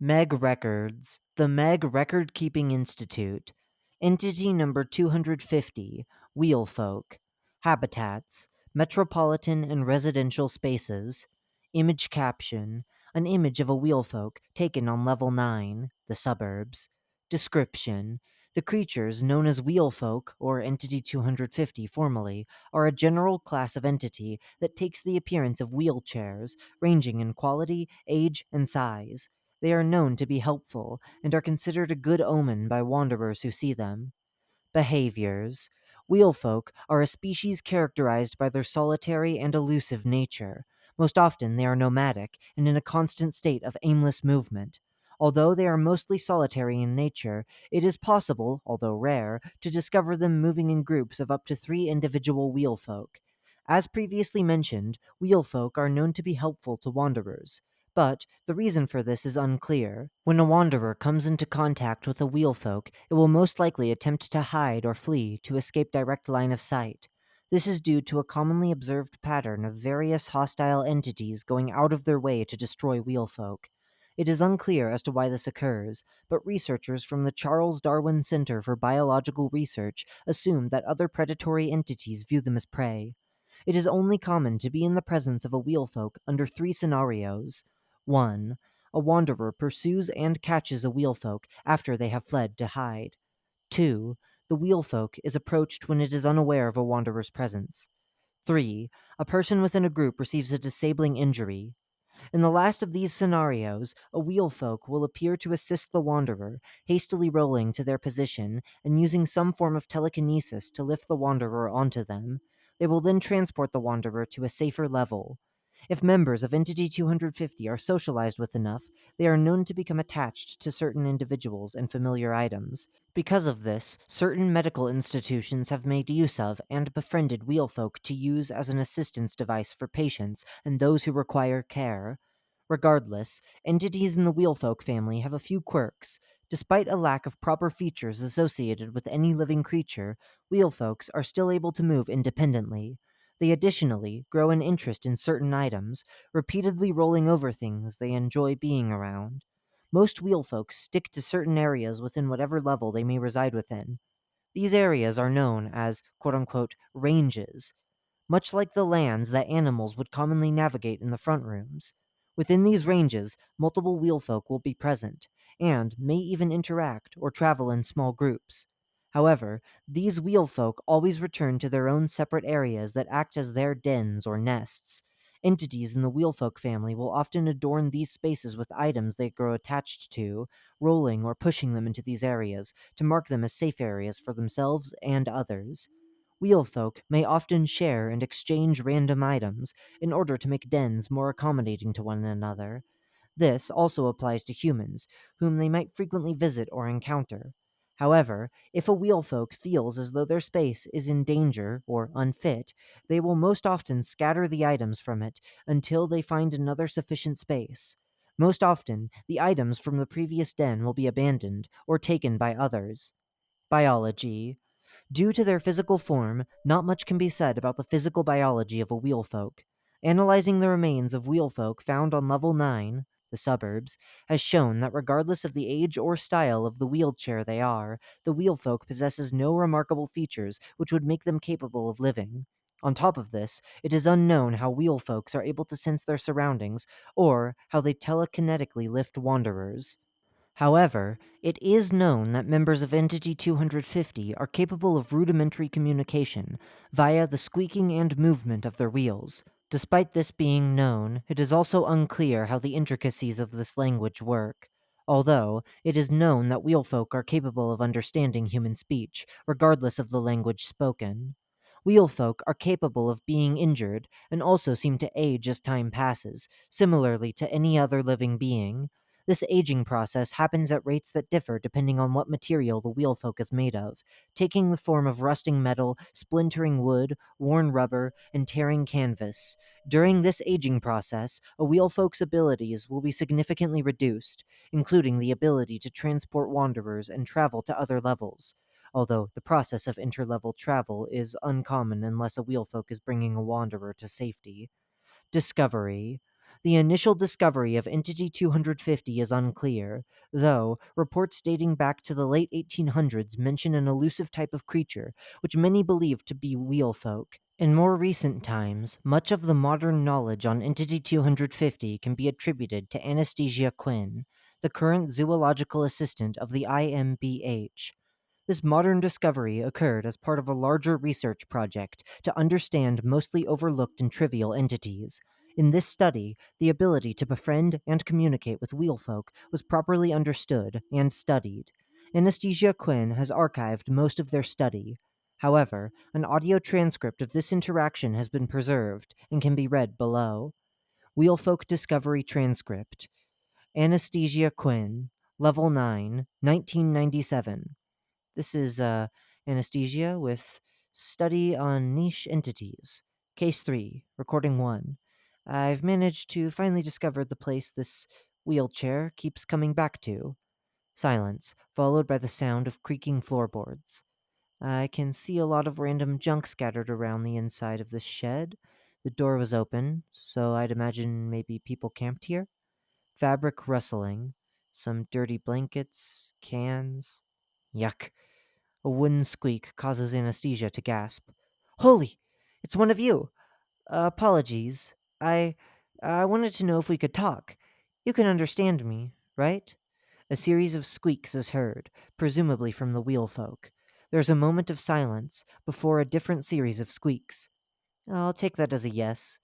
Meg Records, the Meg Record Keeping Institute, Entity Number 250, Wheelfolk, Habitats, Metropolitan and Residential Spaces, Image Caption, an image of a wheelfolk taken on Level 9, the suburbs. Description: the creatures known as wheelfolk, or Entity 250 formally, are a general class of entity that takes the appearance of wheelchairs, ranging in quality, age, and size. They are known to be helpful and are considered a good omen by wanderers who see them. Behaviors: wheelfolk are a species characterized by their solitary and elusive nature. Most often they are nomadic and in a constant state of aimless movement. Although they are mostly solitary in nature, it is possible, although rare, to discover them moving in groups of up to 3 individual wheelfolk. As previously mentioned, wheelfolk are known to be helpful to wanderers. But the reason for this is unclear. When a wanderer comes into contact with a wheelfolk, it will most likely attempt to hide or flee to escape direct line of sight. This is due to a commonly observed pattern of various hostile entities going out of their way to destroy wheelfolk. It is unclear as to why this occurs, but researchers from the Charles Darwin Center for Biological Research assume that other predatory entities view them as prey. It is only common to be in the presence of a wheelfolk under 3 scenarios. 1. A wanderer pursues and catches a wheelfolk after they have fled to hide. 2. The wheelfolk is approached when it is unaware of a wanderer's presence. 3. A person within a group receives a disabling injury. In the last of these scenarios, a wheelfolk will appear to assist the wanderer, hastily rolling to their position and using some form of telekinesis to lift the wanderer onto them. They will then transport the wanderer to a safer level. If members of Entity 250 are socialized with enough, they are known to become attached to certain individuals and familiar items. Because of this, certain medical institutions have made use of and befriended wheelfolk to use as an assistance device for patients and those who require care. Regardless, entities in the wheelfolk family have a few quirks. Despite a lack of proper features associated with any living creature, wheelfolks are still able to move independently. They additionally grow an interest in certain items, repeatedly rolling over things they enjoy being around. Most wheelfolks stick to certain areas within whatever level they may reside within. These areas are known as quote unquote ranges, much like the lands that animals would commonly navigate in the front rooms. Within these ranges, multiple wheelfolk will be present, and may even interact or travel in small groups. However, these wheelfolk always return to their own separate areas that act as their dens or nests. Entities in the wheelfolk family will often adorn these spaces with items they grow attached to, rolling or pushing them into these areas to mark them as safe areas for themselves and others. Wheelfolk may often share and exchange random items in order to make dens more accommodating to one another. This also applies to humans, whom they might frequently visit or encounter. However, if a wheelfolk feels as though their space is in danger or unfit, they will most often scatter the items from it until they find another sufficient space. Most often, the items from the previous den will be abandoned or taken by others. Biology. Due to their physical form, not much can be said about the physical biology of a wheelfolk. Analyzing the remains of wheelfolk found on Level 9, the suburbs, has shown that regardless of the age or style of the wheelchair they are, the wheelfolk possesses no remarkable features which would make them capable of living. On top of this, it is unknown how wheelfolks are able to sense their surroundings or how they telekinetically lift wanderers. However, it is known that members of Entity 250 are capable of rudimentary communication via the squeaking and movement of their wheels. Despite this being known, it is also unclear how the intricacies of this language work. Although, it is known that wheelfolk are capable of understanding human speech, regardless of the language spoken. Wheelfolk are capable of being injured and also seem to age as time passes, similarly to any other living being. This aging process happens at rates that differ depending on what material the wheelfolk is made of, taking the form of rusting metal, splintering wood, worn rubber, and tearing canvas. During this aging process, a wheelfolk's abilities will be significantly reduced, including the ability to transport wanderers and travel to other levels. Although the process of interlevel travel is uncommon unless a wheelfolk is bringing a wanderer to safety. Discovery. The initial discovery of Entity 250 is unclear, though reports dating back to the late 1800s mention an elusive type of creature, which many believe to be Wheelfolk. In more recent times, much of the modern knowledge on Entity 250 can be attributed to Anastasia Quinn, the current zoological assistant of the IMBH. This modern discovery occurred as part of a larger research project to understand mostly overlooked and trivial entities. In this study, the ability to befriend and communicate with wheelfolk was properly understood and studied. Anesthesia Quinn has archived most of their study. However, an audio transcript of this interaction has been preserved and can be read below. Wheelfolk Discovery Transcript. Anesthesia Quinn, Level 9, 1997. This is Anesthesia with Study on Niche Entities. Case 3, Recording 1. I've managed to finally discover the place this wheelchair keeps coming back to. Silence, followed by the sound of creaking floorboards. I can see a lot of random junk scattered around the inside of this shed. The door was open, so I'd imagine maybe people camped here. Fabric rustling, some dirty blankets, cans. Yuck. A wooden squeak causes Anesthesia to gasp. Holy! It's one of you! Apologies. I wanted to know if we could talk. You can understand me, right? A series of squeaks is heard, presumably from the wheelfolk. There's a moment of silence before a different series of squeaks. I'll take that as a yes.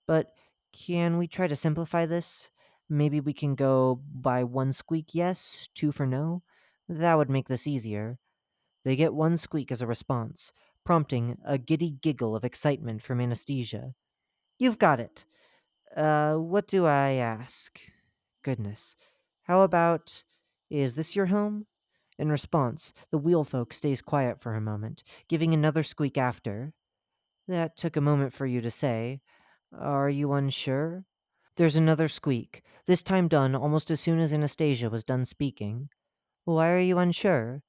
But can we try to simplify this? Maybe we can go by one squeak yes, two for no? That would make this easier. They get one squeak as a response, prompting a giddy giggle of excitement from Anesthesia. You've got it. What do I ask? Goodness. How about, is this your home? In response, the wheelfolk stays quiet for a moment, giving another squeak after. That took a moment for you to say. Are you unsure? There's another squeak, this time done almost as soon as Anastasia was done speaking. Why are you unsure?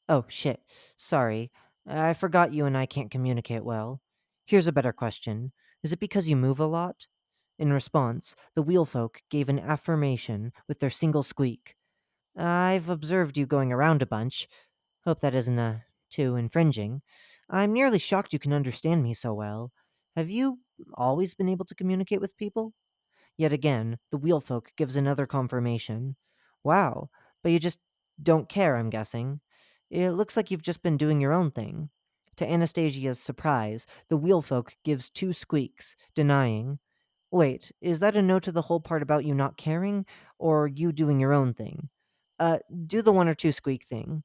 Oh, shit. Sorry. I forgot you and I can't communicate well. Here's a better question. Is it because you move a lot? In response, the wheelfolk gave an affirmation with their single squeak. I've observed you going around a bunch. Hope that isn't, too infringing. I'm nearly shocked you can understand me so well. Have you always been able to communicate with people? Yet again, the wheelfolk gives another confirmation. Wow, but you just don't care, I'm guessing. It looks like you've just been doing your own thing. To Anastasia's surprise, the wheelfolk gives two squeaks, denying. Wait, is that a no to the whole part about you not caring, or you doing your own thing? Do the one or two squeak thing.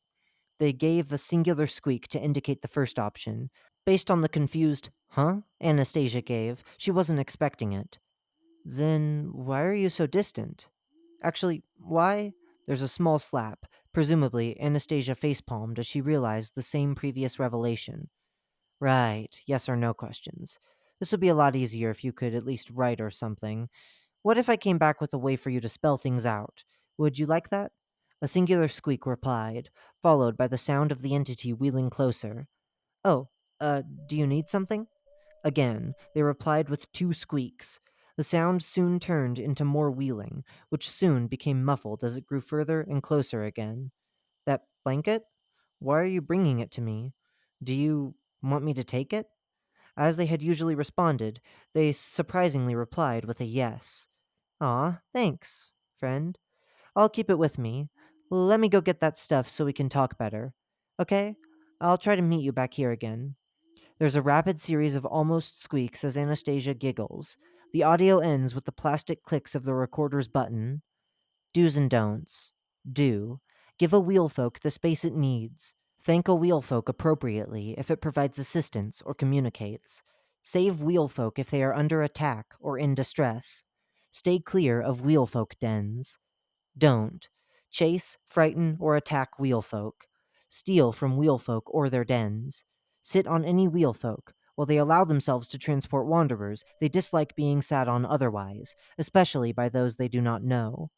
They gave a singular squeak to indicate the first option. Based on the confused, huh? Anastasia gave, she wasn't expecting it. Then why are you so distant? Actually, why? There's a small slap. Presumably, Anastasia facepalmed as she realized the same previous revelation. Right, yes or no questions. This would be a lot easier if you could at least write or something. What if I came back with a way for you to spell things out? Would you like that? A singular squeak replied, followed by the sound of the entity wheeling closer. Oh, do you need something? Again, they replied with two squeaks. The sound soon turned into more wheeling, which soon became muffled as it grew further and closer again. That blanket? Why are you bringing it to me? Do you want me to take it? As they had usually responded, they surprisingly replied with a yes. Aw, thanks, friend. I'll keep it with me. Let me go get that stuff so we can talk better. Okay? I'll try to meet you back here again. There's a rapid series of almost squeaks as Anastasia giggles. The audio ends with the plastic clicks of the recorder's button. Do's and don'ts. Do. Give a wheelfolk the space it needs. Thank a wheelfolk appropriately if it provides assistance or communicates. Save wheelfolk if they are under attack or in distress. Stay clear of wheelfolk dens. Don't. Chase, frighten, or attack wheelfolk. Steal from wheelfolk or their dens. Sit on any wheelfolk. While they allow themselves to transport wanderers, they dislike being sat on otherwise, especially by those they do not know.